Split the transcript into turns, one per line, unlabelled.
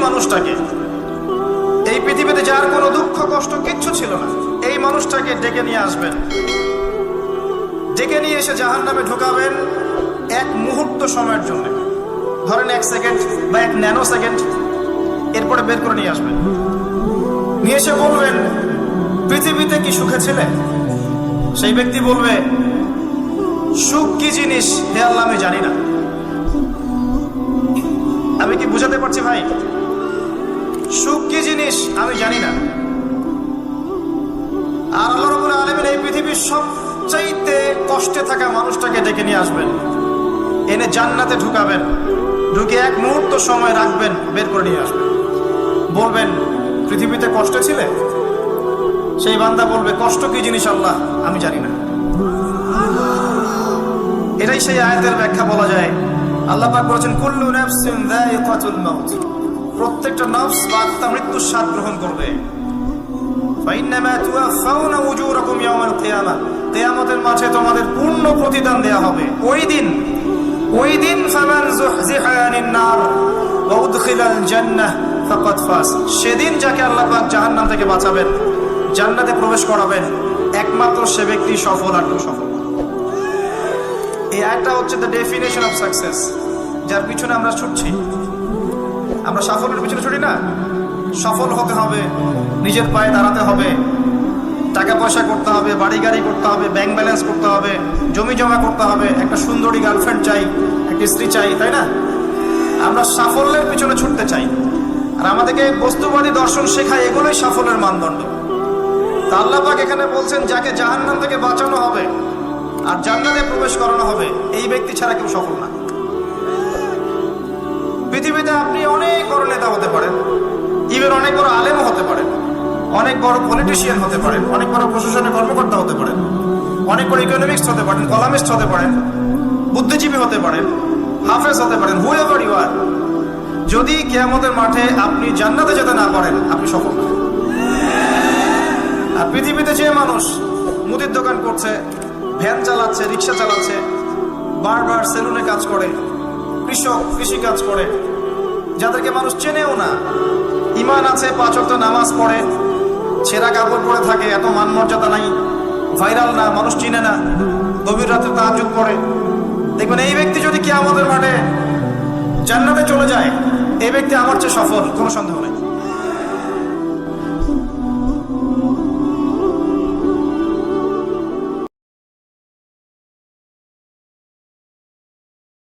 মানুষটাকে, এই পৃথিবীতে যার কোনো দুঃখ কষ্ট কিচ্ছু ছিল না, এই মানুষটাকে ডেকে নিয়ে আসবেন। ডেকে নিয়ে এসে জাহান্নামে ঢোকাবেন এক মুহূর্ত সময়ের জন্য, ধরেন 1 সেকেন্ড বা 1 ন্যানো সেকেন্ড। এরপরে বের করে নিয়ে আসবেন, নিয়ে এসে বলবেন, পৃথিবীতে কি সুখে ছিলে? সেই ব্যক্তি বলবে, সুখ কি জিনিস হে আল্লাহ আমি জানি না। আমি কি বুঝাতে পারছি ভাই? সুখ কি জিনিস আমি জানি না। আর আল্লাহ রাব্বুল আলামিন এই পৃথিবীর সবচাইতে কষ্টে থাকা মানুষটাকে ডেকে নিয়ে আসবেন, এনে জান্নাতে ঢুকাবেন, ঢুকে এক মুহূর্ত সময় রাখবেন, বের করে নিয়ে আসবেন। বলবেন, পৃথিবীতে কষ্টে ছিলে? সেই বান্দা বলবে, কষ্ট কি জিনিস আল্লাহ আমি জানি না। এটাই সেই আয়াতের ব্যাখ্যা বলা যায়। আল্লাহ পাক বলেছেন, কুল্লু নাফসিন যায়িকাতুল মাউত, প্রত্যেকটা নফস বা আত্মা মৃত্যুর স্বাদ গ্রহণ করবে। ফাইন্নামা তুওয়াফাউনা উজুরাকুম ইয়াওমাল কিয়ামাহ, কিয়ামতের মাঠে তোমাদের পূর্ণ প্রতিদান দেয়া হবে। ওই দিন ফামান যুহজিহা আনিন নার ওয়া উদখিলাল জান্নাহ ফাকাদ ফাজ, সেদিন যাকে আল্লাহ পাক জাহান্নাম থেকে বাঁচাবেন, জান্নাতে প্রবেশ করাবেন, একমাত্র সে ব্যক্তি সফল আর কেউ সফল। এই আয়াতটা হচ্ছে দ্য ডেফিনেশন অফ সাকসেস, যার পিছনে আমরা ছুটছি। আমরা সাফল্যের পিছনে ছুটি না। সফল হতে হবে, নিজের পায়ে দাঁড়াতে হবে, টাকা পয়সা করতে হবে, বাড়ি গাড়ি করতে হবে, ব্যাংক ব্যালেন্স করতে হবে, জমি জমা করতে হবে, একটা সুন্দরী গার্লফ্রেন্ড চাই, একটা স্ত্রী চাই, তাই না? আমরা সাফল্যের পিছনে ছুটতে চাই, আর আমাদেরকে বস্তুবাদী দর্শন শেখায়, এগুলোই সাফল্যের মানদণ্ড। তা আল্লাহ পাক এখানে বলছেন, যাকে জাহান্নাম থেকে বাঁচানো হবে আর জান্নাতে প্রবেশ করানো হবে, এই ব্যক্তি ছাড়া কেউ সফল না। পৃথিবীতে আপনি অনেক বড় নেতা হতে পারেন, ইভেন অনেক বড় আলেমও হতে পারেন, অনেক বড় পলিটিশিয়ান হতে পারেন, অনেক বড় প্রশাসনের কর্মকর্তা হতে পারেন, অনেক বড় ইকোনমিক্স হতে পারেন, কলামিস্ট হতে পারেন, বুদ্ধিজীবী হতে পারেন, হাফেজ হতে পারেন, হুএভার ইউ আর, যদি কিয়ামতের মাঠে আপনি জান্নাতে যেতে না পারেন, আপনি সফল না। আর পৃথিবীতে যে মানুষ মুদির দোকান করছে, ভ্যান চালাচ্ছে, রিক্সা চালাচ্ছে, বারবার সেলুনে কাজ করে, কৃষক কৃষি কাজ করে, যাদেরকে মানুষ চেনেও না, ঈমান আছে, 5 ওয়াক্ত নামাজ পড়ে, ছেঁড়া কাপড় পরে থাকে, এত মান মর্যাদা নাই, ভাইরাল না, মানুষ চিনে না, গভীর রাতে তাহাজ্জুদ পড়ে, দেখবেন এই ব্যক্তি যদি কিয়ামতের মাঠে জান্নাতে চলে যায়, এই ব্যক্তি আমার চেয়ে সফল, কোনো সন্দেহ নেই।